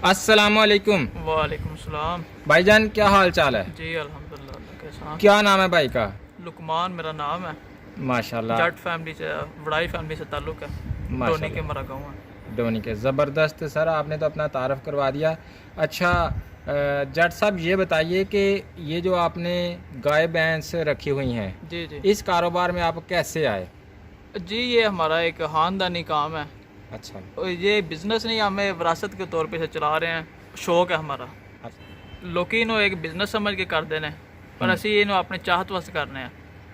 अस्सलामुअलैकुम। वालेकुम सलाम। भाईजान क्या हाल चाल है? जी अल्हम्दुलिल्लाह, अल्लाह के साथ। क्या नाम है भाई का? लुकमान मेरा नाम है। माशाल्लाह। जट फैमिली से, बड़ाई फैमिली से ताल्लुक़ है। डोनी के मरा गाँव है। डोनी के ज़बरदस्त सर, आपने तो अपना तारफ़ करवा दिया। अच्छा जट साहब ये बताइए कि ये जो आपने गाय भैंस रखी हुई हैं, जी जी इस कारोबार में आप कैसे आए? जी, ये हमारा एक ख़ानदानी काम है। अच्छा और ये बिज़नेस नहीं, हमें विरासत के तौर पे से चला रहे हैं। शौक है हमारा। अच्छा। लोकी इन्हों एक बिज़नेस समझ के कर देने, पर असी इन्हों अपने चाहत वास्ते करने हैं,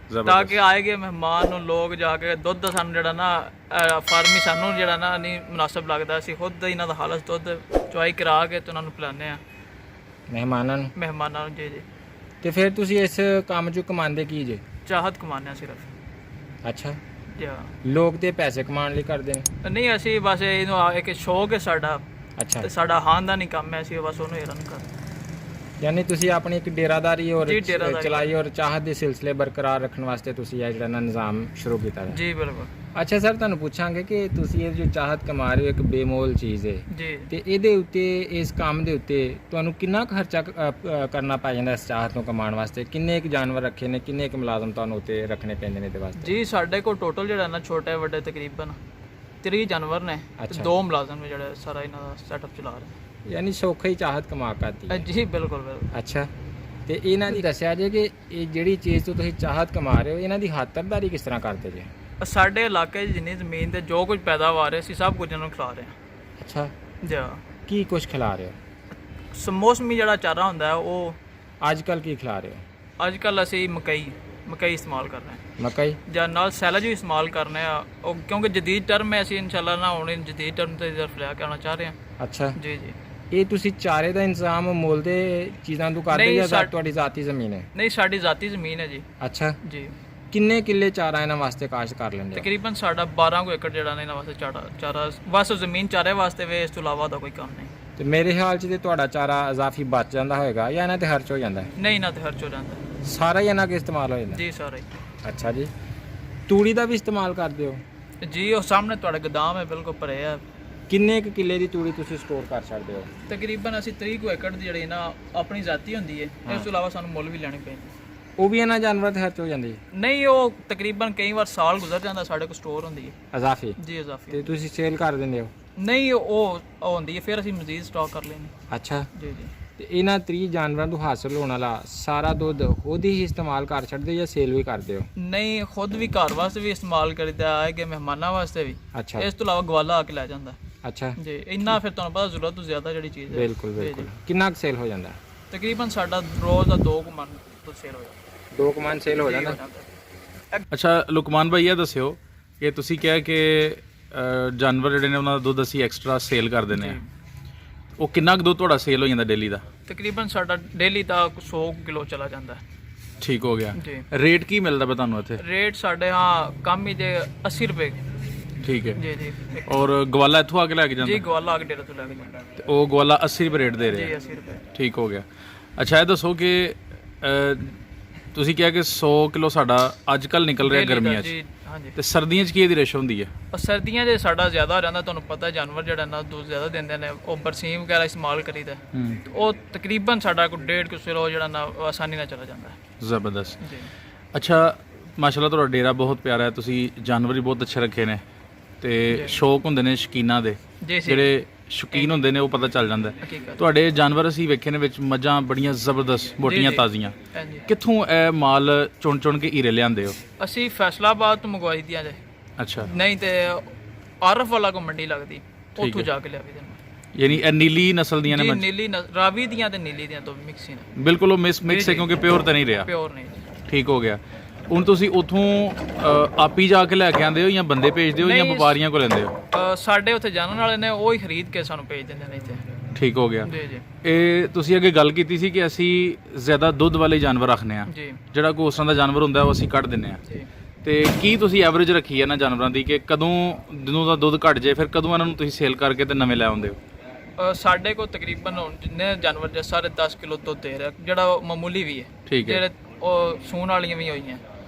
ज़बरदस्त। ताकि आएगे मेहमान ਨੂੰ ਲੋਕ ਜਾ ਕੇ ਦੁੱਧ ਸਾਨੂੰ ਜਿਹੜਾ ਨਾ ਫਾਰਮੀ ਸਾਨੂੰ ਜਿਹੜਾ ਨਾ ਨਹੀਂ ਮੁਨਾਸਬ ਲੱਗਦਾ, ਅਸੀਂ ਖੁਦ ਇਹਨਾਂ ਦਾ ਹਾਲਤ ਦੁੱਧ ਚੁਆਈ ਕਰਾ ਕੇ ਤੇ ਉਹਨਾਂ ਨੂੰ ਪਿਲਾਉਂਦੇ ਆ ਮਹਿਮਾਨਾਂ ਨੂੰ। ਮਹਿਮਾਨਾਂ ਨੂੰ। ਜੀ ਜੀ, ਤੇ ਫਿਰ ਤੁਸੀਂ ਇਸ ਕੰਮ 'ਚੋਂ ਕਮਾਉਂਦੇ ਕੀ ਜੇ? ਚਾਹਤ ਕਮਾਉਂਦੇ ਆ ਸਿਰਫ। ਅੱਛਾ, ਜੀ ਹਾਂ। ਲੋਕ ਤੇ ਪੈਸੇ ਕਮਾਉਣ ਲਈ ਕਰਦੇ ਨੇ। ਨਹੀਂ, ਅਸੀਂ ਬਸ ਇਹਨੂੰ ਇੱਕ ਸ਼ੌਕ ਹੈ ਸਾਡਾ, ਅੱਛਾ, ਤੇ ਸਾਡਾ ਖਾਨਦਾਨੀ ਕੰਮ ਹੈ, ਅਸੀਂ ਬਸ ਉਹਨੂੰ ਹੀ ਰਨ ਕਰਦੇ। ਯਾਨੀ ਤੁਸੀਂ ਆਪਣੀ ਇੱਕ ਡੇਰਾਦਾਰੀ ਔਰ ਜੀ, ਡੇਰਾਦਾਰੀ ਚਲਾਈ ਔਰ ਚਾਹਤ ਦੇ ਸਿਲਸਿਲੇ ਬਰਕਰਾਰ ਰੱਖਣ ਵਾਸਤੇ ਤੁਸੀਂ ਇਹ ਜਿਹੜਾ ਨਾ ਨਿਜ਼ਾਮ ਸ਼ੁਰੂ ਕੀਤਾ ਹੈ। ਜੀ ਬਿਲਕੁਲ। ਅੱਛਾ ਸਰ, ਤੁਹਾਨੂੰ ਪੁੱਛਾਂਗੇ ਕਿ ਤੁਸੀਂ ਇਹ ਜੋ ਚਾਹਤ ਕਮਾ ਰਹੇ ਹੋ, ਇੱਕ ਬੇਮੋਲ ਚੀਜ਼ ਹੈ, ਜੀ ਤੇ ਇਹਦੇ ਉੱਤੇ, ਇਸ ਕੰਮ ਦੇ ਉੱਤੇ ਤੁਹਾਨੂੰ ਕਿੰਨਾ ਕੁ ਖਰਚਾ ਕਰਨਾ ਪੈ ਜਾਂਦਾ ਇਸ ਚਾਹਤ ਨੂੰ ਕਮਾਉਣ ਵਾਸਤੇ? ਕਿੰਨੇ ਕੁ ਜਾਨਵਰ ਰੱਖੇ ਨੇ, ਕਿੰਨੇ ਕੁ ਮੁਲਾਜ਼ਮ ਤੁਹਾਨੂੰ ਉੱਤੇ ਰੱਖਣੇ ਪੈਂਦੇ ਨੇ ਇਹਦੇ ਵਾਸਤੇ? ਜੀ, ਸਾਡੇ ਕੋਲ ਟੋਟਲ ਜਿਹੜਾ ਨਾ ਛੋਟੇ ਵੱਡੇ ਤਕਰੀਬਨ 30 ਜਾਨਵਰ ਨੇ ਤੇ ਅੱਛਾ। 2 ਮੁਲਾਜ਼ਮ ਨੇ ਜਿਹੜੇ ਸਾਰਾ ਇਹਨਾਂ ਦਾ ਸੈਟਅਪ ਚਲਾ ਰਹੇ ਯਾਨੀ ਸੌਖਾ ਹੀ ਚਾਹਤ ਕਮਾ ਕਰਦੀ ਹੈ। ਜੀ ਬਿਲਕੁਲ ਬਿਲਕੁਲ। ਅੱਛਾ, ਤੇ ਇਹਨਾਂ ਦੀ ਦੱਸਿਆ ਜੇ ਕਿ ਇਹ ਜਿਹੜੀ ਚੀਜ਼ ਤੋਂ ਤੁਸੀਂ ਚਾਹਤ ਕਮਾ ਰਹੇ ਹੋ, ਇਹਨਾਂ ਦੀ ਖਾਤਰਦਾਰੀ ਕਿਸ ਤਰ੍ਹਾਂ ਕਰਦੇ ਜੇ? ਸਾਡੇ ਇਲਾਕੇ 'ਚ ਜਿੰਨੀ ਜ਼ਮੀਨ ਤੇ ਜੋ ਕੁਝ ਪੈਦਾਵਾਰ ਹੈ, ਅਸੀਂ ਸਭ ਕੁਝ ਇਹਨਾਂ ਨੂੰ ਖਿਲਾ ਰਹੇ ਹਾਂ। ਅੱਛਾ, ਜੀ, ਕੀ ਕੁਛ ਖਿਲਾ ਰਹੇ ਹੋ? ਮੌਸਮੀ ਜਿਹੜਾ ਚਾਰਾ ਹੁੰਦਾ ਹੈ ਉਹ ਅੱਜ ਕੱਲ ਕੀ ਖਿਲਾ ਰਹੇ ਹੋ? ਅੱਜ ਕੱਲ ਅਸੀਂ ਮਕਈ ਇਸਤੇਮਾਲ ਕਰ ਰਹੇ ਹਾਂ, ਮਕਈ? ਜਾਂ ਨਾਲ ਸੈਲਜ ਵੀ ਇਸਤੇਮਾਲ ਕਰਨੇ ਆ ਉਹ, ਕਿਉਂਕਿ ਜਦੀਦ ਟਰਮ ਹੈ, ਅਸੀਂ ਇਨਸ਼ਾਅੱਲਾ ਨਾ ਹੁਣ ਜਦੀਦ ਟਰਮ ਤੇ ਤਰਫ ਲੈ ਕੇ ਆਉਣਾ ਚਾਹ ਰਹੇ ਹਾਂ। ਅੱਛਾ, ਜੀ ਜੀ। ਇਹ ਤੁਸੀਂ ਚਾਰੇ ਦਾ ਇੰਤਜ਼ਾਮ ਮੁੱਲ ਦੇ ਚੀਜ਼ਾਂ ਤੋਂ ਕਰਦੇ ਨਹੀਂ, ਜਾਂ ਤੁਹਾਡੀ ਜ਼ਾਤੀ ਜ਼ਮੀਨ ਹੈ? ਨਹੀਂ, ਸਾਡੀ ਜ਼ਾਤੀ ਜ਼ਮੀਨ ਹੈ ਜੀ। ਅੱਛਾ, ਜੀ, ਕਿੰਨੇ ਕਿੱਲੇ ਚਾਰਾ ਇਹਨਾਂ ਵਾਸਤੇ ਕਾਸ਼ਤ ਕਰ ਲੈਂਦੇ ਹੋ? ਤਕਰੀਬਨ ਸਾਡਾ 12 ਏਕੜ ਜਿਹੜਾ ਨੇ ਇਹਨਾਂ ਵਾਸਤੇ ਚਾਰਾ ਬਸ ਜ਼ਮੀਨ ਚਾਰੇ ਵਾਸਤੇ ਵੇ, ਇਸ ਤੋਂ ਇਲਾਵਾ ਦਾ ਕੋਈ ਕੰਮ ਨਹੀਂ। ਤੇ ਮੇਰੇ ਖਿਆਲ 'ਚ ਤੇ ਤੁਹਾਡਾ ਚਾਰਾ ਇਜ਼ਾਫੀ ਬਚ ਜਾਂਦਾ ਹੋਏਗਾ ਜਾਂ ਇਹਨਾਂ ਤੇ ਖਰਚ ਹੋ ਜਾਂਦਾ ਹੈ? ਨਹੀਂ, ਨਾ ਤੇ ਖਰਚ ਹੋ ਜਾਂਦਾ। ਸਾਰਾ ਹੀ ਇਹਨਾਂ ਕੇ ਇਸਤੇਮਾਲ ਹੋ ਜਾਂਦਾ? ਜੀ ਸਾਰਾ ਹੀ। ਅੱਛਾ ਜੀ, ਤੂੜੀ ਦਾ ਵੀ ਇਸਤੇਮਾਲ ਕਰਦੇ ਹੋ? ਜੀ, ਉਹ ਸਾਹਮਣੇ ਤੁਹਾਡਾ ਗੋਦਾਮ ਹੈ, ਬਿਲਕੁਲ ਭਰੇ ਆ। ਕਿੰਨੇ ਕੁ ਕਿੱਲੇ ਦੀ ਤੂੜੀ ਤੁਸੀਂ ਸਟੋਰ ਕਰ ਸਕਦੇ ਹੋ? ਤਕਰੀਬਨ ਅਸੀਂ 30 ਏਕੜ ਦੀ ਜਿਹੜੀ ਨਾ ਆਪਣੀ ਜ਼ਾਤੀ ਹੁੰਦੀ ਹੈ, ਇਸ ਤੋਂ ਇਲਾਵਾ ਸਾਨੂੰ ਮੁੱਲ ਵੀ ਲੈਣੇ ਪੈਂਦੇ। ਉਹ ਵੀ ਇਹਨਾਂ ਜਾਨਵਰਾਂ ਤੇ ਖਰਚ ਹੋ ਜਾਂਦੀ ਹੈ? ਨਹੀਂ, ਉਹ ਤਕਰੀਬਨ ਕਈ ਵਾਰ ਸਾਲ ਗੁਜ਼ਰ ਜਾਂਦਾ, ਸਾਡੇ ਕੋਲ ਸਟੋਰ ਹੁੰਦੀ ਹੈ ਇਜ਼ਾਫੀ? ਜੀ, ਇਜ਼ਾਫੀ। ਤੇ ਤੁਸੀਂ ਸੇਲ ਕਰ ਦਿੰਦੇ ਹੋ? ਨਹੀਂ, ਉਹ ਹੁੰਦੀ ਹੈ, ਫਿਰ ਅਸੀਂ ਮਜ਼ੀਦ ਸਟਾਕ ਕਰ ਲੈਂਦੇ। ਅੱਛਾ, ਜੀ ਜੀ। ਤੇ ਇਹਨਾਂ 30 ਜਾਨਵਰਾਂ ਤੋਂ ਹਾਸਲ ਹੋਣ ਵਾਲਾ ਸਾਰਾ ਦੁੱਧ ਖੁਦ ਹੀ ਇਸਤੇਮਾਲ ਕਰ ਛੱਡਦੇ ਜਾਂ ਸੇਲ ਵੀ ਕਰਦੇ ਹੋ? ਨਹੀਂ, ਖੁਦ ਵੀ ਘਰ ਵਾਸਤੇ ਵੀ ਇਸਤੇਮਾਲ ਕਰੀਦਾ ਹੈ, ਕਿ ਮਹਿਮਾਨਾਂ ਵਾਸਤੇ ਵੀ। ਅੱਛਾ ਇਸ ਤੋਂ ਇਲਾਵਾ ਗਵਾਲਾ ਆ ਕੇ ਲੈ ਜਾਂਦਾ। ਅੱਛਾ ਜੀ, ਇੰਨਾ ਫਿਰ ਤੁਹਾਨੂੰ ਪਤਾ ਜ਼ਰੂਰਤ ਤੋਂ ਜ਼ਿਆਦਾ ਜਿਹੜੀ ਚੀਜ਼ ਹੈ। ਬਿਲਕੁਲ ਜੀ, ਬਿਲਕੁਲ। ਜੀ। ਕਿੰਨਾ ਕੁ ਸੇਲ ਹੋ ਜਾਂਦਾ? ਤਕਰੀਬਨ ਸਾਡਾ ਰੋਜ਼ ਦਾ 2 ਮਣ ਤੋਂ ਸੇਲ ਹੋ ਜਾਂਦਾ। 2 ਮਣ ਸੇਲ ਹੋ ਜਾਂਦਾ? ਅੱਛਾ ਲੁਕਮਾਨ ਭਾਈ, ਇਹ ਦੱਸਿਓ ਕਿ ਤੁਸੀਂ ਕਿਹਾ ਕਿ ਜਾਨਵਰ ਜਿਹੜੇ ਨੇ ਉਹਨਾਂ ਦਾ ਦੁੱਧ ਅਸੀਂ ਐਕਸਟਰਾ ਸੇਲ ਕਰ ਦਿੰਦੇ ਆ, ਉਹ ਕਿੰਨਾ ਕੁ ਦੁੱਧ ਤੁਹਾਡਾ ਸੇਲ ਹੋ ਜਾਂਦਾ ਡੇਲੀ ਦਾ? ਤਕਰੀਬਨ ਸਾਡਾ ਡੇਲੀ ਦਾ 100 ਕਿਲੋ ਚਲਾ ਜਾਂਦਾ ਹੈ। ਠੀਕ ਹੋ ਗਿਆ। ਜੀ। ਰੇਟ ਕੀ ਮਿਲਦਾ ਵਾ ਤੁਹਾਨੂੰ ਇੱਥੇ? ਰੇਟ ਸਾਡੇ ਹਾਂ ਕੰਮ ਹੀ ਦੇ 80 ਰੁਪਏ। ਠੀਕ ਹੈ। ਜੀ ਜੀ। ਔਰ ਗਵਾਲਾ ਇੱਥੋਂ ਆ ਕੇ ਲੈ ਕੇ ਜੀ, ਜਾਂਦਾ? ਗਵਾਲਾ ਆ ਕੇ ਡੇਰੇ ਤੋਂ ਲੈ ਕੇ ਜਾਂਦਾ। ਤੇ ਉਹ ਗਵਾਲਾ 80 ਰੁਪਏ ਰੇਟ ਦੇ ਜੀ, ਰਿਹਾ? 80 ਰੁਪਏ। ਠੀਕ ਹੋ ਗਿਆ। ਅੱਛਾ ਇਹ ਦੱਸੋ ਕਿ ਤੁਸੀਂ ਕਿਹਾ ਕਿ 100 ਕਿਲੋ ਸਾਡਾ ਅੱਜ ਕੱਲ ਨਿਕਲ ਰਿਹਾ Daily ਦਾ, ਗਰਮੀਆਂ 'ਚ, ਜੀ ਹਾਂਜੀ। ਤੇ ਸਰਦੀਆਂ 'ਚ ਕੀ ਇਹਦੀ ਰੇਸ਼ੋ ਹੁੰਦੀ ਹੈ? ਔਰ ਸਰਦੀਆਂ 'ਚ ਸਾਡਾ ਜ਼ਿਆਦਾ ਹੋ ਜਾਂਦਾ, ਤੁਹਾਨੂੰ ਪਤਾ ਜਾਨਵਰ ਜਿਹੜਾ ਨਾ ਦੁੱਧ ਜ਼ਿਆਦਾ ਦਿੰਦੇ ਨੇ, ਉਹ ਬਰਸੀਮ ਵਗੈਰਾ ਇਸਤੇਮਾਲ ਕਰੀਦਾ। ਉਹ ਤਕਰੀਬਨ ਸਾਡਾ ਕੋਈ 1.5 ਕਿਲੋ ਜਿਹੜਾ ਨਾ ਆਸਾਨੀ ਨਾਲ ਚਲਾ ਜਾਂਦਾ ਹੈ। ਜ਼ਬਰਦਸਤ। ਜੀ। ਅੱਛਾ ਮਾਸ਼ਾਅੱਲਾ, ਤੁਹਾਡਾ ਡੇਰਾ ਬਹੁਤ ਪਿਆਰਾ ਹੈ, ਤੁਸੀਂ ਜਾਨਵਰ ਵੀ ਬਹੁਤ ਅੱਛੇ ਰੱਖੇ ਨੇ, ਤੇ ਸ਼ੌਕ ਹੁੰਦੇ ਨੇ ਸ਼ੌਕੀਨਾਂ ਦੇ, ਜੀ ਸੀ। ਜਿਹੜੇ ਸ਼ੌਕੀਨ ਹੁੰਦੇ ਨੇ ਉਹ ਪਤਾ ਚੱਲ ਜਾਂਦਾ ਹੈ। ਹਕੀਕਤ। ਤੁਹਾਡੇ ਜਾਨਵਰ ਅਸੀਂ ਵੇਖੇ ਨੇ ਵਿੱਚ ਮੱਝਾਂ ਬੜੀਆਂ ਜ਼ਬਰਦਸਤ ਮੋਟੀਆਂ ਜੀ। ਤਾਜ਼ੀਆਂ, ਹਾਂਜੀ। ਕਿੱਥੋਂ ਇਹ ਮਾਲ ਚੁਣ ਕੇ ਹੀਰੇ ਲਿਆਂਦੇ ਹੋ? ਅਸੀਂ ਫੈਸਲਾਬਾਦ ਤੋਂ ਮੰਗਵਾਈ ਦੀਆਂ ਜੇ, ਅੱਛਾ, ਨਹੀਂ ਤੇ ਆਰਫ ਵਾਲਾ ਕੋ ਮੰਡੀ ਲੱਗਦੀ, ਉੱਥੋਂ ਹੈ। ਜਾ ਕੇ ਲਿਆਵੀ ਦੇ। ਯਾਨੀ ਇਹ ਨੀਲੀ ਨਸਲ ਦੀਆਂ ਨੇ ਜੀ, ਮੱਝ? ਨੀਲੀ ਰਾਵੀ ਦੀਆਂ ਤੇ ਨੀਲੀ ਦੀਆਂ ਤੋਂ ਮਿਕਸ ਹੀ ਨੇ। ਬਿਲਕੁਲ ਉਹ ਮਿਕਸ ਹੈ, ਜੀ। ਕਿਉਂਕਿ ਪਿਓਰ ਤਾਂ ਨਹੀਂ ਰਿਹਾ। ਪਿਓਰ ਨਹੀਂ ਜੀ। ਠੀਕ ਹੋ ਗਿਆ। ਹੁਣ ਤੁਸੀਂ ਉਥੋਂ ਆਪ ਹੀ ਜਾ ਕੇ ਲੈ ਕੇ ਆਉਂਦੇ ਹੋ ਜਾਂ ਬੰਦੇ ਭੇਜਦੇ ਹੋ ਜਾਂ ਨਹੀਂ, ਵਪਾਰੀਆਂ ਕੋਲ ਲੈਂਦੇ ਹੋ? ਸਾਡੇ ਉੱਥੇ ਜਾਣਨ ਵਾਲੇ ਨੇ, ਉਹ ਹੀ ਖਰੀਦ ਕੇ ਸਾਨੂੰ ਭੇਜ ਦਿੰਦੇ ਨੇ ਇੱਥੇ। ਠੀਕ ਹੋ ਗਿਆ। ਜੀ ਜੀ। ਇਹ ਤੁਸੀਂ ਅੱਗੇ ਗੱਲ ਕੀਤੀ ਸੀ ਕਿ ਅਸੀਂ ਜ਼ਿਆਦਾ ਦੁੱਧ ਵਾਲੇ ਜਾਨਵਰ ਰੱਖਨੇ ਆ, ਜੀ ਜਿਹੜਾ ਕੋਈ ਉਸ ਤਰ੍ਹਾਂ ਦਾ ਜਾਨਵਰ ਹੁੰਦਾ ਉਹ ਅਸੀਂ ਕੱਢ ਦਿੰਨੇ ਆ। ਜੀ। ਤੇ ਕੀ ਤੁਸੀਂ ਐਵਰੇਜ ਰੱਖੀ ਹੈ ਨਾ ਜਾਨਵਰਾਂ ਦੀ ਕਿ ਕਦੋਂ ਦਿਨੋਂ ਦਾ ਦੁੱਧ ਘਟ ਜਾਏ, ਫਿਰ ਕਦੋਂ ਇਹਨਾਂ ਨੂੰ ਤੁਸੀਂ ਸੇਲ ਕਰਕੇ ਤੇ ਨਵੇਂ ਲੈ ਆਉਂਦੇ ਹੋ? ਸਾਡੇ ਕੋਲ ਤਕਰੀਬਨ ਹੁਣ ਜਿੰਨੇ ਜਾਨਵਰ ਜੇ 10.5 ਕਿਲੋ ਦੁੱਧ ਦੇ ਰਿਹਾ, ਜਿਹੜਾ ਮਾਮੂਲੀ ਵੀ ਹੈ, ਠੀਕ ਹੈ। ਜਿਹੜੇ ਉਹ ਸੂਣ ਵਾਲੀਆਂ ਵੀ ਹੋਈਆਂ।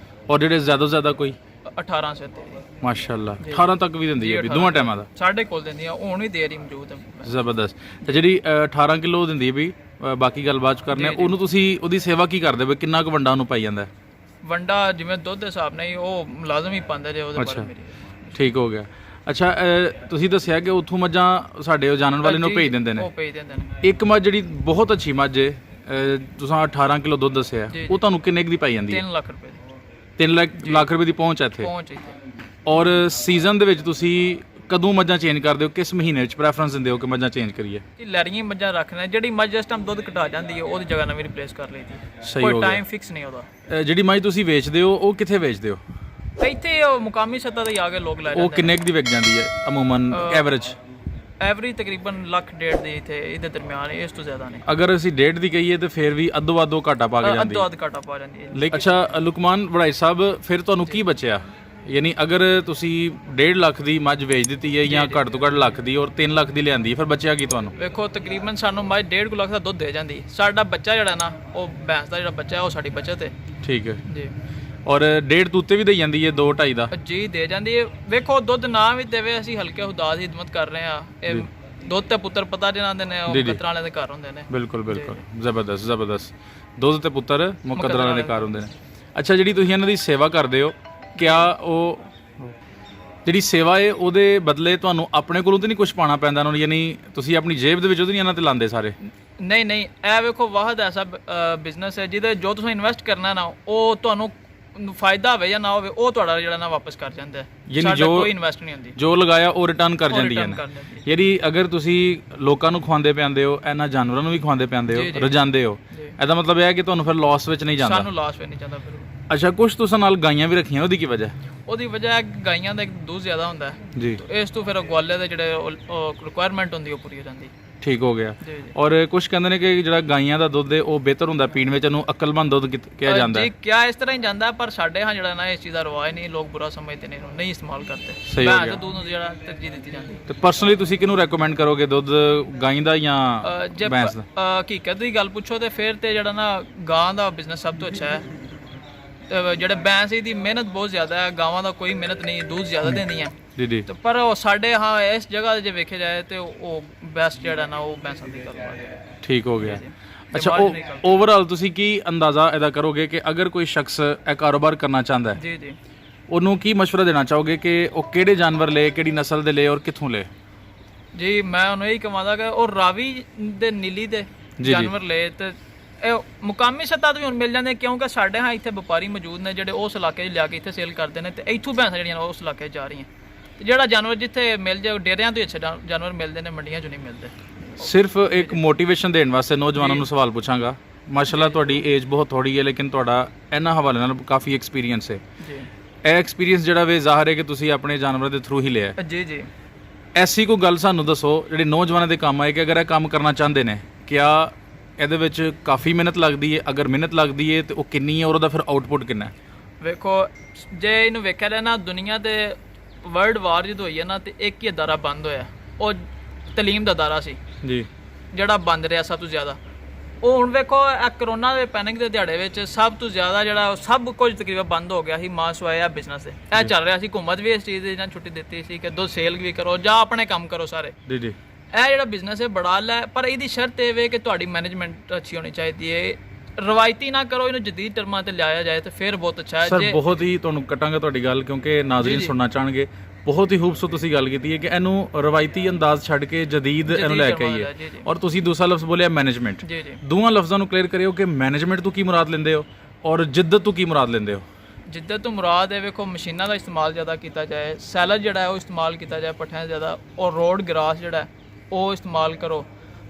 ਔਰ ਜਿਹੜੇ ਜ਼ਿਆਦਾ ਤੋਂ ਜ਼ਿਆਦਾ ਕੋਈ 1800 ਤੇ ਜੀ। ਮਾਸ਼ਾਅੱਲਾ 18 ਤੱਕ ਵੀ ਦਿੰਦੀ ਹੈ ਵੀ ਦੋਵਾਂ ਟਾਈਮਾਂ ਦਾ। ਸਾਡੇ ਕੋਲ ਦਿੰਦੀਆਂ ਹੁਣ ਵੀ ਦੇ ਰਹੀ ਮੌਜੂਦ ਹੈ। ਜ਼ਬਰਦਸਤ। ਤੇ ਜਿਹੜੀ 18 ਕਿਲੋ ਦਿੰਦੀ ਹੈ ਵੀ ਬਾਕੀ ਗੱਲ ਬਾਅਦ ਚ ਕਰਨੇ ਉਹਨੂੰ ਤੁਸੀਂ ਉਹਦੀ ਸੇਵਾ ਕੀ ਕਰਦੇ ਹੋ ਕਿੰਨਾ ਕੁ ਵੰਡਾ ਉਹਨੂੰ ਪਾਈ ਜਾਂਦਾ ਹੈ? ਵੰਡਾ ਜਿਵੇਂ ਦੁੱਧ ਦੇ ਹਿਸਾਬ ਨਾਲ ਹੀ ਉਹ ਮੁਲਾਜ਼ਮ ਹੀ ਪਾਉਂਦੇ ਜੇ ਉਹਦੇ ਬਾਰੇ ਮੇਰੀ। ਠੀਕ ਹੋ ਗਿਆ। ਅੱਛਾ ਤੁਸੀਂ ਦੱਸਿਆ ਕਿ ਉੱਥੋਂ ਮੱਝਾਂ ਸਾਡੇ ਉਹ ਜਾਣਨ ਵਾਲੇ ਨੂੰ ਭੇਜ ਦਿੰਦੇ ਨੇ। ਉਹ ਭੇਜ ਦਿੰਦੇ ਨੇ। ਇੱਕ ਮੱਝ ਜਿਹੜੀ ਬਹੁਤ ਅੱਛੀ ਮੱਝ ਹੈ ਤੁਸੀਂ 18 ਕਿਲੋ ਦੁੱਧ ਦੱਸਿਆ ਉਹ ਤੁਹਾਨੂੰ ਕਿੰਨੇ ਕੁ ਦੀ ਪਾਈ ਜਾਂਦੀ ਹੈ? 3 ਲੱਖ ਰੁਪਏ ਦੀ 3 ਲੱਖ ਰੁਪਏ ਦੀ ਪਹੁੰਚ ਹੈ ਇੱਥੇ। ਪਹੁੰਚ ਇੱਥੇ। ਔਰ ਸੀਜ਼ਨ ਦੇ ਵਿੱਚ ਤੁਸੀਂ ਕਦੋਂ ਮੱਝਾਂ ਚੇਂਜ ਕਰਦੇ ਹੋ ਕਿਸ ਮਹੀਨੇ ਵਿੱਚ ਪ੍ਰੈਫਰੈਂਸ ਦਿੰਦੇ ਹੋ ਕਿ ਮੱਝਾਂ ਚੇਂਜ ਕਰੀਏ? ਇਹ ਲੈਰੀਆਂ ਮੱਝਾਂ ਰੱਖਣਾ ਜਿਹੜੀ ਮੱਝ ਇਸ ਟਾਈਮ ਦੁੱਧ ਘਟਾ ਜਾਂਦੀ ਹੈ ਉਹਦੀ ਜਗ੍ਹਾ ਨਵੀਂ ਰਿਪਲੇਸ ਕਰ ਲਈਦੀ। ਸਹੀ ਹੋ ਕੋਈ ਗਿਆ। ਟਾਈਮ ਫਿਕਸ ਨਹੀਂ ਉਹਦਾ। ਜਿਹੜੀ ਮੱਝ ਤੁਸੀਂ ਵੇਚਦੇ ਹੋ ਉਹ ਕਿੱਥੇ ਵੇਚਦੇ ਹੋ? ਇੱਥੇ ਉਹ ਮੁਕਾਮੀ ਸੱਤਾ ਤੇ ਆ ਕੇ ਲੋਕ ਲੈ ਉਹ ਜਾਂਦੇ ਕਿੰਨੇ ਕੁ ਦੀ ਵਿਕ ਜਾਂਦੀ ਹੈ ਅਮੂਮਨ ਐਵਰੇਜ? ਐਵਰੀ ਤਕਰੀਬਨ ਲੱਖ ਡੇਢ ਦੀ ਇੱਥੇ ਇਹਦੇ ਦਰਮਿਆਨ ਇਸ ਤੋਂ ਜ਼ਿਆਦਾ ਨਹੀਂ। ਅਗਰ ਅਸੀਂ 1.5 ਦੀ ਕਹੀਏ ਤੇ ਫਿਰ ਵੀ ਅੱਧੋ ਅੱਧੋ ਘਾਟਾ ਪਾ ਕੇ ਜਾਂਦੀ ਅੱਧੋ ਅੱਧ ਘਾਟਾ ਪਾ ਜਾਂਦੀ ਹੈ। ਹੈ। ਅੱਛਾ ਲੁਕਮਾਨ ਵੜਾਈ ਸਾਹਿਬ ਫਿਰ ਤੁਹਾਨੂੰ ਕੀ ਬਚਿਆ? ਯਾਨੀ ਅਗਰ ਤੁਸੀਂ 1.5 ਲੱਖ ਦੀ ਮੱਝ ਵੇਚ ਦਿੱਤੀ ਹੈ ਜਾਂ ਘੱਟ ਤੋਂ ਘੱਟ ਲੱਖ ਦੀ ਔਰ 3 ਲੱਖ ਦੀ ਲਿਆਂਦੀ ਹੈ ਫਿਰ ਬਚਿਆ ਕੀ ਤੁਹਾਨੂੰ? ਵੇਖੋ ਤਕਰੀਬਨ ਸਾਨੂੰ ਮੱਝ 1.5 ਲੱਖ ਦਾ ਦੁੱਧ ਦੇ ਜਾਂਦੀ। ਸਾਡਾ ਬੱਚਾ ਜਿਹੜਾ ਨਾ ਉਹ ਭੈਂਸ ਦਾ ਜਿਹੜਾ ਬੱਚਾ ਹੈ ਉਹ ਸਾਡੀ ਬੱਚਤ ਹੈ ਠੀਕ ਹੈ। ਜੀ। ਔਰ 1.5 ਤੂਤੇ ਵੀ ਦੇ ਜਾਂਦੀ ਹੈ 2.5 ਦਾ? ਜੀ ਦੇ ਜਾਂਦੀ ਹੈ। ਵੇਖੋ ਦੁੱਧ ਨਾ ਵੀ ਦੇਵੇ ਅਸੀਂ ਹਲਕੇ ਖੁਦਾ ਦੀ ਖਿਦਮਤ ਕਰ ਰਹੇ ਆ। ਇਹ ਦੁੱਧ ਤੇ ਪੁੱਤਰ ਪਤਾ ਜਿਹਨਾਂ ਦੇ ਨੇ ਉਹ ਮੁਕੱਦਰਾਂ ਵਾਲਿਆਂ ਦੇ ਘਰ ਹੁੰਦੇ ਨੇ। ਬਿਲਕੁਲ ਬਿਲਕੁਲ ਜ਼ਬਰਦਸਤ ਜ਼ਬਰਦਸਤ। ਦੁੱਧ ਤੇ ਪੁੱਤਰ ਮੁਕੱਦਰਾਂ ਵਾਲਿਆਂ ਦੇ ਘਰ ਹੁੰਦੇ ਨੇ। ਅੱਛਾ ਜਿਹੜੀ ਤੁਸੀਂ ਇਹਨਾਂ ਦੀ ਸੇਵਾ ਕਰਦੇ ਹੋ ਕਿਆ ਉਹ ਜਿਹੜੀ ਸੇਵਾ ਹੈ ਉਹਦੇ ਬਦਲੇ ਤੁਹਾਨੂੰ ਆਪਣੇ ਕੋਲੋਂ ਤਾਂ ਨਹੀਂ ਕੁਝ ਪਾਣਾ ਪੈਂਦਾ ਉਹਨਾਂ ਨੂੰ? ਯਾਨੀ ਤੁਸੀਂ ਆਪਣੀ ਜੇਬ ਦੇ ਵਿੱਚੋਂ ਤਾਂ ਨਹੀਂ ਇਹਨਾਂ ਤੇ ਲਾਉਂਦੇ ਸਾਰੇ? ਨਹੀਂ ਨਹੀਂ ਇਹ ਵੇਖੋ ਵਾਹਦ ਐਸਾ ਬਿਜ਼ਨਸ ਹੈ ਜਿਹਦੇ ਜੋ ਤੁਸੀਂ ਇਨਵੈਸਟ ਕਰਨਾ ਨਾ ਉਹ ਤੁਹਾਨੂੰ ਫਾਇਦਾ ਹੋਵੇ ਜਾਂ ਨਾ ਹੋਵੇ ਉਹ ਤੁਹਾਡਾ ਜਿਹੜਾ ਨਾ ਵਾਪਸ ਕਰ ਜਾਂਦਾ ਹੈ। ਸਾਡਾ ਕੋਈ ਇਨਵੈਸਟ ਨਹੀਂ ਹੁੰਦੀ। ਜੋ ਲਗਾਇਆ ਉਹ ਰਿਟਰਨ ਕਰ ਜਾਂਦੀਆਂ ਨੇ। ਯਾਨੀ ਅਗਰ ਤੁਸੀਂ ਲੋਕਾਂ ਨੂੰ ਖਵਾਉਂਦੇ ਪਿਆਉਂਦੇ ਹੋ ਇਹਨਾਂ ਜਾਨਵਰਾਂ ਨੂੰ ਵੀ ਖਵਾਉਂਦੇ ਪਿਆਉਂਦੇ ਹੋ ਰਜਾਉਂਦੇ ਹੋ ਇਹਦਾ ਮਤਲਬ ਇਹ ਹੈ ਕਿ ਤੁਹਾਨੂੰ ਫਿਰ ਲਾਸ ਵਿੱਚ ਨਹੀਂ ਜਾਂਦਾ? ਸਾਨੂੰ ਲਾਸ ਵਿੱਚ ਨਹੀਂ ਜਾਂਦਾ ਫਿਰ। ਅੱਛਾ ਕੁਝ ਤੁਸੀਂ ਨਾਲ ਗਾਈਆਂ ਵੀ ਰੱਖੀਆਂ ਉਹਦੀ ਕੀ ਵਜ੍ਹਾ? ਉਹਦੀ ਵਜ੍ਹਾ ਗਾਈਆਂ ਦਾ ਇੱਕ ਦੁੱਧ ਜ਼ਿਆਦਾ ਹੁੰਦਾ ਹੈ ਜੀ। ਇਸ ਤੋਂ ਫਿਰ ਗਵਾਲੇ ਦੇ ਜਿਹੜੇ ਰਿਕੁਆਇਰਮੈਂਟ ਹੁੰਦੀ ਉਹ ਪੂਰੀ ਹੋ ਜਾਂਦੀ। ਠੀਕ ਹੋ ਗਿਆ। ਜੀ ਜੀ। ਔਰ ਕੁਝ ਕਹਿੰਦੇ ਨੇ ਕਿ ਜਿਹੜਾ ਗਾਈਆਂ ਦਾ ਦੁੱਧ ਹੈ ਉਹ ਬਿਹਤਰ ਹੁੰਦਾ ਪੀਣ ਵਿੱਚ ਉਹਨੂੰ ਅਕਲਮੰਦ ਦੁੱਧ ਕਿਹਾ ਜਾਂਦਾ ਹੈ। ਜੀ ਕਿਆ ਇਸ ਤਰ੍ਹਾਂ ਹੀ ਜਾਂਦਾ ਪਰ ਸਾਡੇ ਹਾਂ ਜਿਹੜਾ ਨਾ ਇਸ ਚੀਜ਼ ਦਾ ਰਵਾਜ ਨਹੀਂ ਲੋਕ ਬੁਰਾ ਸਮਝਦੇ ਨੇ ਨਹੀਂ ਇਸਤੇਮਾਲ ਕਰਦੇ। ਸਹੀ ਹੋ ਗਿਆ। ਦੁੱਧ ਨੂੰ ਜਿਹੜਾ ਤਰਜੀਹ ਦਿੱਤੀ ਜਾਂਦੀ। ਤੇ ਪਰਸਨਲੀ ਤੁਸੀਂ ਕਿਹਨੂੰ ਰეკਮੈਂਡ ਕਰੋਗੇ ਦੁੱਧ ਗਾਂ ਦਾ ਜਾਂ ਜੇ ਭੈਂਸ ਦਾ? ਹਕੀਕਤ ਦੀ ਗੱਲ ਪੁੱਛੋ ਤੇ ਫਿਰ ਤੇ ਜਿਹੜਾ ਨਾ ਗਾਂ ਦਾ ਬਿਜ਼ਨਸ ਸਭ ਤੋਂ ਅੱਛਾ ਹੈ। ਤੇ ਜਿਹੜੇ ਭੈਂਸ ਦੀ ਮਿਹਨਤ ਬਹੁਤ ਜ਼ਿਆਦਾ ਹੈ ਗਾਵਾਂ ਦਾ ਕੋਈ ਮਿਹਨਤ ਨਹੀਂ ਦੁੱਧ ਜ਼ਿਆਦਾ ਦਿੰਦੀਆਂ ਜੀ ਜੀ। ਤੇ ਪਰ ਉਹ ਸਾਡੇ ਹਾਂ ਇਸ ਜਗ੍ਹਾ ਤੇ ਜੇ ਵੇਖਿਆ ਜਾਏ ਤੇ ਉਹ ਬੈਸਟ ਜਿਹੜਾ ਨਾ ਉਹ ਭੈਂਸਾਂ ਦੀ ਗੱਲ ਹੈ। ਠੀਕ ਹੋ ਗਿਆ। ਅੱਛਾ ਓਵਰਆਲ ਤੁਸੀਂ ਕੀ ਅੰਦਾਜ਼ਾ ਇਹਦਾ ਕਰੋਗੇ ਕਿ ਅਗਰ ਕੋਈ ਸ਼ਖਸ ਇਹ ਕਾਰੋਬਾਰ ਕਰਨਾ ਚਾਹੁੰਦਾ ਹੈ ਜੀ ਜੀ ਉਹਨੂੰ ਕੀ ਮਸ਼ਵਰਾ ਦੇਣਾ ਚਾਹੋਗੇ ਕਿ ਉਹ ਕਿਹੜੇ ਜਾਨਵਰ ਲਏ ਕਿਹੜੀ ਨਸਲ ਦੇ ਲਏ ਔਰ ਕਿੱਥੋਂ ਲਏ? ਜੀ ਮੈਂ ਉਹਨੂੰ ਇਹੀ ਕਹਾਂਗਾ ਕਿ ਉਹ ਰਾਵੀ ਦੇ ਨੀਲੀ ਦੇ ਜਾਨਵਰ ਲਏ ਤੇ ਇਹ ਮੁਕਾਮੀ ਸੱਤਾ ਤੋਂ ਵੀ ਹੁਣ ਮਿਲ ਜਾਂਦੇ ਕਿਉਂਕਿ ਸਾਡੇ ਹਾਂ ਇੱਥੇ ਵਪਾਰੀ ਮੌਜੂਦ ਨੇ ਜਿਹੜੇ ਉਸ ਇਲਾਕੇ 'ਚ ਲਿਆ ਕੇ ਇੱਥੇ ਸੇਲ ਕਰਦੇ ਨੇ ਤੇ ਇੱਥੋਂ ਭੈਂਸਾਂ ਜਿਹੜੀਆਂ ਉਸ ਇਲਾਕੇ 'ਚ ਜਾ ਰਹੀਆਂ ਤੇ ਜਿਹੜਾ ਜਾਨਵਰ ਜਿੱਥੇ ਮਿਲ ਜਾਏ ਡੇਰਿਆਂ ਤੋਂ ਅੱਛੇ ਜਾਨਵਰ ਮਿਲਦੇ ਨੇ ਮੰਡੀਆਂ 'ਚ ਨਹੀਂ ਮਿਲਦੇ। ਸਿਰਫ ਇੱਕ ਮੋਟੀਵੇਸ਼ਨ ਦੇਣ ਵਾਸਤੇ ਨੌਜਵਾਨਾਂ ਨੂੰ ਸਵਾਲ ਪੁੱਛਾਂਗਾ। ਮਾਸ਼ਾਅੱਲਾ ਤੁਹਾਡੀ ਏਜ ਬਹੁਤ ਥੋੜੀ ਹੈ ਲੇਕਿਨ ਤੁਹਾਡਾ ਇਹਨਾਂ ਹਵਾਲੇ ਨਾਲ ਕਾਫੀ ਐਕਸਪੀਰੀਅੰਸ ਹੈ। ਜੀ ਇਹ ਐਕਸਪੀਰੀਅੰਸ ਜਿਹੜਾ ਵੇ ਜ਼ਾਹਰ ਹੈ ਕਿ ਤੁਸੀਂ ਆਪਣੇ ਜਾਨਵਰਾਂ ਦੇ ਥਰੂ ਹੀ ਲਿਆ ਹੈ। ਜੀ ਜੀ। ਐਸੀ ਕੋਈ ਗੱਲ ਸਾਨੂੰ ਦੱਸੋ ਜਿਹੜੇ ਨੌਜਵਾਨਾਂ ਦੇ ਕੰਮ ਆਏ ਕਿ ਅਗਰ ਇਹ ਕੰਮ ਕਰਨਾ ਚਾਹੁੰਦੇ ਨੇ ਕਿਆ ਇਹਦੇ ਵਿੱਚ ਕਾਫੀ ਮਿਹਨਤ ਲੱਗਦੀ ਹੈ? ਅਗਰ ਮਿਹਨਤ ਲੱਗਦੀ ਹੈ ਤੇ ਉਹ ਕਿੰਨੀ ਹੈ ਔਰ ਉਹਦਾ ਫਿਰ ਆਊਟਪੁੱਟ ਕਿੰਨਾ ਹੈ? ਵੇਖੋ ਜੇ ਇਹਨੂੰ ਵੇਖਿਆ ਜਾਏ ਨਾ ਦੁਨੀਆ ਤੇ ਵਰਲਡ ਵਾਰ ਜਦੋਂ ਹੋਈ ਹੈ ਨਾ ਤੇ ਇੱਕ ਹੀ ਅਦਾਰਾ ਬੰਦ ਹੋਇਆ ਉਹ ਤਾਲੀਮ ਦਾ ਅਦਾਰਾ ਸੀ ਜੀ ਜਿਹੜਾ ਬੰਦ ਰਿਹਾ ਸਭ ਤੋਂ ਜ਼ਿਆਦਾ। ਉਹ ਹੁਣ ਵੇਖੋ ਇਹ ਕਰੋਨਾ ਦੇ ਪੈਨਿਕ ਦੇ ਦਿਹਾੜੇ ਵਿੱਚ ਸਭ ਤੋਂ ਜ਼ਿਆਦਾ ਜਿਹੜਾ ਸਭ ਕੁਝ ਤਕਰੀਬਨ ਬੰਦ ਹੋ ਗਿਆ ਸੀ ਮਾਸ ਹੋਇਆ ਬਿਜ਼ਨਸ ਇਹ ਚੱਲ ਰਿਹਾ ਸੀ। ਹੁਕੂਮਤ ਵੀ ਇਸ ਚੀਜ਼ ਦੀ ਜਾਂ ਛੁੱਟੀ ਦਿੱਤੀ ਸੀ ਕਿ ਦੋ ਸੇਲ ਵੀ ਕਰੋ ਜਾਂ ਆਪਣੇ ਕੰਮ ਕਰੋ ਸਾਰੇ। ਜੀ ਜੀ। ਇਹ ਜਿਹੜਾ ਬਿਜ਼ਨਸ ਹੈ ਬੜਾ ਲੈ ਪਰ ਇਹਦੀ ਸ਼ਰਤ ਇਹ ਵੇ ਕਿ ਤੁਹਾਡੀ ਮੈਨੇਜਮੈਂਟ ਅੱਛੀ ਹੋਣੀ ਚਾਹੀਦੀ ਹੈ। ਰਵਾਇਤੀ ਨਾ ਕਰੋ ਇਹਨੂੰ ਜਦੀਦ ਟਰਮਾਂ ਤੇ ਲਿਆਇਆ ਜਾਏ ਤੇ ਫਿਰ ਬਹੁਤ ਅੱਛਾ ਹੈ। ਸਰ ਬਹੁਤ ਹੀ ਤੁਹਾਨੂੰ ਕਟਾਂਗਾ ਤੁਹਾਡੀ ਗੱਲ ਕਿਉਂਕਿ ਨਾਜ਼ਰੀਨ ਸੁਣਨਾ ਚਾਹਣਗੇ। ਬਹੁਤ ਹੀ ਖੂਬਸੂਰਤ ਤੁਸੀਂ ਗੱਲ ਕੀਤੀ ਹੈ ਕਿ ਇਹਨੂੰ ਰਵਾਇਤੀ ਅੰਦਾਜ਼ ਛੱਡ ਕੇ ਜਦੀਦ ਇਹਨੂੰ ਲੈ ਕੇ ਆਈਏ ਔਰ ਤੁਸੀਂ ਦੂਸਰਾ ਲਫ਼ਜ਼ ਬੋਲਿਆ ਮੈਨੇਜਮੈਂਟ। ਜੀ ਜੀ। ਦੋਵਾਂ ਲਫ਼ਜ਼ਾਂ ਨੂੰ ਕਲੀਅਰ ਕਰਿਓ ਕਿ ਮੈਨੇਜਮੈਂਟ ਤੋਂ ਕੀ ਮੁਰਾਦ ਲੈਂਦੇ ਹੋ ਔਰ ਜਿੱਦਤ ਤੋਂ ਕੀ ਮੁਰਾਦ ਲੈਂਦੇ ਹੋ? ਜਿੱਦਾਂ ਤੋਂ ਮੁਰਾਦ ਹੈ ਵੇਖੋ ਮਸ਼ੀਨਾਂ ਦਾ ਇਸਤੇਮਾਲ ਜ਼ਿਆਦਾ ਕੀਤਾ ਜਾਏ ਸੈਲਰ ਜਿਹੜਾ ਹੈ ਉਹ ਇਸਤੇਮਾਲ ਕੀਤਾ ਜਾਏ ਪੱਠਿਆਂ ਜ਼ਿਆਦਾ ਔਰ ਰੋਡ ਗਰਾਸ ਜਿਹੜਾ ਹੈ ਉਹ ਇਸਤੇਮਾਲ ਕਰੋ।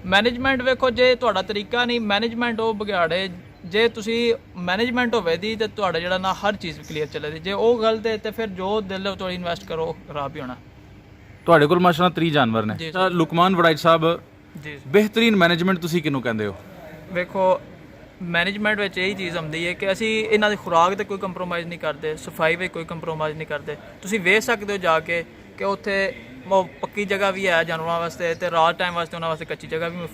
ਮੈਨੇਜਮੈਂਟ ਵੇਖੋ ਜੇ ਤੁਹਾਡਾ ਤਰੀਕਾ ਨਹੀਂ ਮੈਨੇਜਮੈਂਟ ਉਹ ਵਿਗਾੜੇ। ਜੇ ਤੁਸੀਂ ਮੈਨੇਜਮੈਂਟ ਹੋਵੇ ਦੀ ਤੇ ਤੁਹਾਡਾ ਜਿਹੜਾ ਨਾ ਹਰ ਚੀਜ਼ ਕਲੀਅਰ ਚੱਲੇਗੀ। ਜੇ ਉਹ ਗਲਤ ਹੈ ਤੇ ਫਿਰ ਜੋ ਦਿਲ ਤੋਂ ਇਨਵੈਸਟ ਕਰੋ ਖਰਾਬ ਹੀ ਹੋਣਾ। ਤੁਹਾਡੇ ਕੋਲ ਮਾਸ਼ਾਅੱਲਾ 30 ਜਾਨਵਰ ਨੇ ਤਾਂ ਲੁਕਮਾਨ ਵੜਾਈਚ ਸਾਹਿਬ ਜੀ ਬਿਹਤਰੀਨ ਮੈਨੇਜਮੈਂਟ ਤੁਸੀਂ ਕਿਹਨੂੰ ਕਹਿੰਦੇ ਹੋ? ਵੇਖੋ ਮੈਨੇਜਮੈਂਟ ਵਿੱਚ ਇਹੀ ਚੀਜ਼ ਆਉਂਦੀ ਹੈ ਕਿ ਅਸੀਂ ਇਹਨਾਂ ਦੀ ਖੁਰਾਕ ਤੇ ਕੋਈ ਕੰਪਰੋਮਾਈਜ਼ ਨਹੀਂ ਕਰਦੇ ਸਫਾਈ ਵਿੱਚ ਕੋਈ ਕੰਪਰੋਮਾਈਜ਼ ਨਹੀਂ ਕਰਦੇ। ਤੁਸੀਂ ਵੇਖ ਸਕਦੇ ਹੋ ਜਾ ਕੇ ਕਿ ਉੱਥੇ ਉਹ ਪੱਕੀ ਜਗ੍ਹਾ ਵੀ ਹੈ ਜਾਨਵਰਾਂ ਵਾਸਤੇ ਤੇ ਰਾਤ ਟਾਈਮ ਵਾਸਤੇ ਉਹਨਾਂ ਵਾਸਤੇ ਕੱਚੀ ਜਗ੍ਹਾ ਵੀ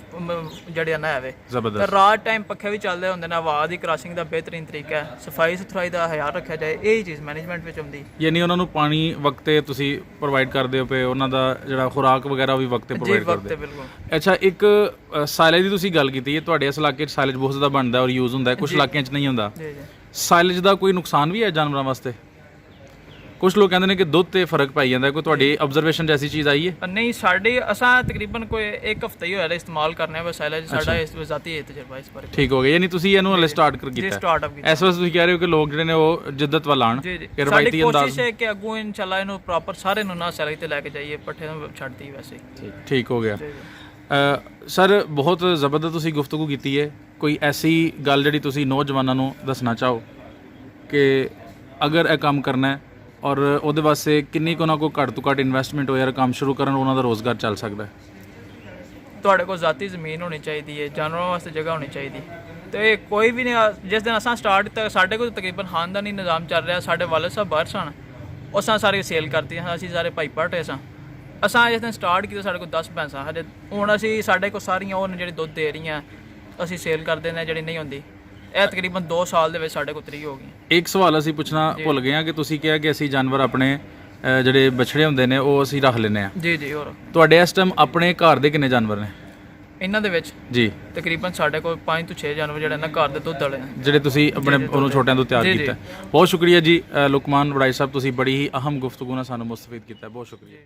ਜਿਹੜੇ ਨਾ ਹੈ ਤੇ ਜ਼ਬਰਦਸਤ। ਰਾਤ ਟਾਈਮ ਪੱਖੇ ਵੀ ਚੱਲਦੇ ਹੁੰਦੇ ਨੇ, ਹਵਾ ਦੀ ਕ੍ਰਾਸਿੰਗ ਦਾ ਬਿਹਤਰੀਨ ਤਰੀਕਾ ਹੈ, ਸਫਾਈ ਸੁਥਰਾਈ ਦਾ ਖਿਆਲ ਰੱਖਿਆ ਜਾਏ, ਇਹ ਚੀਜ਼ ਮੈਨੇਜਮੈਂਟ ਵਿੱਚ ਆਉਂਦੀ। ਯਾਨੀ ਉਹਨਾਂ ਨੂੰ ਪਾਣੀ ਵਕਤ ਤੇ ਤੁਸੀਂ ਪ੍ਰੋਵਾਈਡ ਕਰਦੇ ਹੋ ਪਏ, ਉਹਨਾਂ ਦਾ ਜਿਹੜਾ ਖੁਰਾਕ ਵਗੈਰਾ ਵੀ ਵਕਤ ਤੇ ਜੀ ਪ੍ਰੋਵਾਈਡ ਵਕਤ ਕਰਦੇ ਤੇ ਹੋ। ਬਿਲਕੁਲ। ਅੱਛਾ, ਇੱਕ ਸਾਇਲੇਜ ਦੀ ਤੁਸੀਂ ਗੱਲ ਕੀਤੀ ਹੈ, ਤੁਹਾਡੇ ਇਸ ਇਲਾਕੇ 'ਚ ਸਾਇਲੇਜ ਬਹੁਤ ਜ਼ਿਆਦਾ ਬਣਦਾ ਔਰ ਯੂਜ਼ ਹੁੰਦਾ, ਕੁਝ ਇਲਾਕਿਆਂ 'ਚ ਨਹੀਂ ਹੁੰਦਾ। ਜੀ ਜੀ ਸਾਇਲੇਜ ਦਾ ਕੋਈ ਨੁਕਸਾਨ ਵੀ ਹੈ ਜਾਨਵਰਾਂ ਵਾਸਤੇ? ਕੁਝ ਲੋਕ ਕਹਿੰਦੇ ਨੇ ਕਿ ਦੁੱਧ ਤੇ ਫਰਕ ਪੈ ਜਾਂਦਾ, ਕੋਈ ਤੁਹਾਡੀ ਆਬਜ਼ਰਵੇਸ਼ਨ 'ਚ ਐਸੀ ਚੀਜ਼ ਆਈ ਹੈ? ਨਹੀਂ, ਸਾਡੇ ਅਸਾਂ ਤਕਰੀਬਨ ਕੋਈ 1 ਹਫ਼ਤਾ ਹੀ ਹੋਇਆ ਇਸਤੇਮਾਲ ਕਰਨੇ ਆ ਸਾਇਲੇਜ, ਸਾਡਾ ਇਸ ਜ਼ਾਤੀ ਤਜਰਬਾ ਇਸ ਬਾਰੇ। ਠੀਕ ਹੋ ਗਿਆ, ਯਾਨੀ ਤੁਸੀਂ ਇਹਨੂੰ ਹਲੇ ਸਟਾਰਟ ਕਰ ਜੀ ਕੀਤਾ ਸਟਾਰਟਅਪ ਕੀਤਾ। ਇਸ ਵਾਰ ਤੁਸੀਂ ਕਹਿ ਰਹੇ ਹੋ ਕਿ ਲੋਕ ਜਿਹੜੇ ਨੇ ਉਹ ਜਿੱਦਤ ਵੱਲ ਆਉਣ, ਜੀ ਜੀ ਕਿ ਸਾਡੀ ਰਵਾਇਤੀ ਅੰਦਾਜ਼। ਕੋਸ਼ਿਸ਼ ਹੈ ਕਿ ਅੱਗੋਂ ਇਨਸ਼ਾਅੱਲਾ ਇਹਨੂੰ ਪ੍ਰੋਪਰ ਸਾਰੇ ਨੂੰ ਨਾ ਸਾਇਲੇਜ ਤੇ ਲੈ ਕੇ ਜਾਈਏ, ਪੱਠੇ ਨੂੰ ਛੱਡਦੀ ਵੈਸੇ। ਠੀਕ ਹੋ ਗਿਆ। ਜੀ ਜੀ। ਸਰ, ਬਹੁਤ ਜ਼ਬਰਦਸਤ ਤੁਸੀਂ ਗੁਫ਼ਤਗੂ ਕੀਤੀ ਹੈ। ਕੋਈ ਐਸੀ ਗੱਲ ਜਿਹੜੀ ਤੁਸੀਂ ਨੌਜਵਾਨਾਂ ਨੂੰ ਦੱਸਣਾ ਚਾਹੋ ਕਿ ਅਗਰ ਇਹ ਕੰਮ ਕਰਨਾ ਹੈ ਔਰ ਉਹਦੇ ਵਾਸਤੇ ਕਿੰਨੀ ਕੁ ਨਾ ਕੋਈ ਘੱਟ ਤੋਂ ਘੱਟ ਇਨਵੈਸਟਮੈਂਟ ਹੋਏ, ਯਾਰ ਕੰਮ ਸ਼ੁਰੂ ਕਰਨ, ਉਹਨਾਂ ਦਾ ਰੋਜ਼ਗਾਰ ਚੱਲ ਸਕਦਾ ਹੈ? ਤੁਹਾਡੇ ਕੋਲ ਜ਼ਾਤੀ ਜ਼ਮੀਨ ਹੋਣੀ ਚਾਹੀਦੀ ਹੈ, ਜਾਨਵਰਾਂ ਵਾਸਤੇ ਜਗ੍ਹਾ ਹੋਣੀ ਚਾਹੀਦੀ। ਤੇ ਕੋਈ ਵੀ ਨਹੀਂ, ਜਿਸ ਦਿਨ ਅਸਾਂ ਸਟਾਰਟ ਕੀਤਾ ਸਾਡੇ ਕੋਲ ਤਕਰੀਬਨ ਖਾਨਦਾਨੀ ਨਿਜ਼ਾਮ ਚੱਲ ਰਿਹਾ। ਸਾਡੇ ਵਾਲਦ ਸਾਹਿਬ ਬਾਹਰ ਸਨ, ਅਸਾਂ ਸਾਰੇ ਸੇਲ ਕਰਤੀਆਂ, ਅਸੀਂ ਸਾਰੇ ਭਾਈ ਭਰਾਟੇ ਸਾਂ। ਅਸਾਂ ਜਿਸ ਦਿਨ ਸਟਾਰਟ ਕੀਤਾ ਸਾਡੇ ਕੋਲ 10 ਭੈਂਸਾਂ, ਹਜੇ ਹੁਣ ਅਸੀਂ ਸਾਡੇ ਕੋਲ ਸਾਰੀਆਂ ਉਹ ਨੇ ਜਿਹੜੀ ਦੁੱਧ ਦੇ ਰਹੀਆਂ, ਅਸੀਂ ਸੇਲ ਕਰਦੇ ਨੇ, ਜਿਹੜੀ ਨਹੀਂ ਹੁੰਦੀ। ਇਹ ਤਕਰੀਬਨ 2 ਸਾਲ ਦੇ ਵਿੱਚ ਸਾਡੇ ਕੋਲ 3 ਹੋ ਗਈ। ਇੱਕ ਸਵਾਲ ਅਸੀਂ ਪੁੱਛਣਾ ਭੁੱਲ ਗਏ ਹਾਂ ਕਿ ਤੁਸੀਂ ਕਿਹਾ ਕਿ ਅਸੀਂ ਜਾਨਵਰ ਆਪਣੇ ਜਿਹੜੇ ਬਛੜੇ ਹੁੰਦੇ ਨੇ ਉਹ ਅਸੀਂ ਰੱਖ ਲੈਂਦੇ ਹਾਂ। ਜੀ ਜੀ। ਹੋਰ ਤੁਹਾਡੇ ਇਸ ਟਾਈਮ ਆਪਣੇ ਘਰ ਦੇ ਕਿੰਨੇ ਜਾਨਵਰ ਨੇ? ਇਹਨਾਂ ਦੇ ਵਿੱਚ ਜੀ, ਤਕਰੀਬਨ ਸਾਡੇ ਕੋਲ 5 ਤੋਂ 6 ਜਾਨਵਰ ਜਿਹੜੇ ਨਾ ਘਰ ਦੇ ਦੁੱਧ ਵਾਲੇ ਨੇ, ਜਿਹੜੇ ਤੁਸੀਂ ਆਪਣੇ ਉਹਨੂੰ ਛੋਟਿਆਂ ਤੋਂ ਤਿਆਰ ਜੀ, ਕੀਤਾ। ਬਹੁਤ ਸ਼ੁਕਰੀਆ ਜੀ ਲੁਕਮਾਨ ਵੜਾਈ ਸਾਹਿਬ, ਤੁਸੀਂ ਬੜੀ ਹੀ ਅਹਿਮ ਗੁਫ਼ਤਗੂ ਨਾਲ ਸਾਨੂੰ ਮੁਸਤਫੀਦ ਕੀਤਾ, ਬਹੁਤ ਸ਼ੁਕਰੀਆ।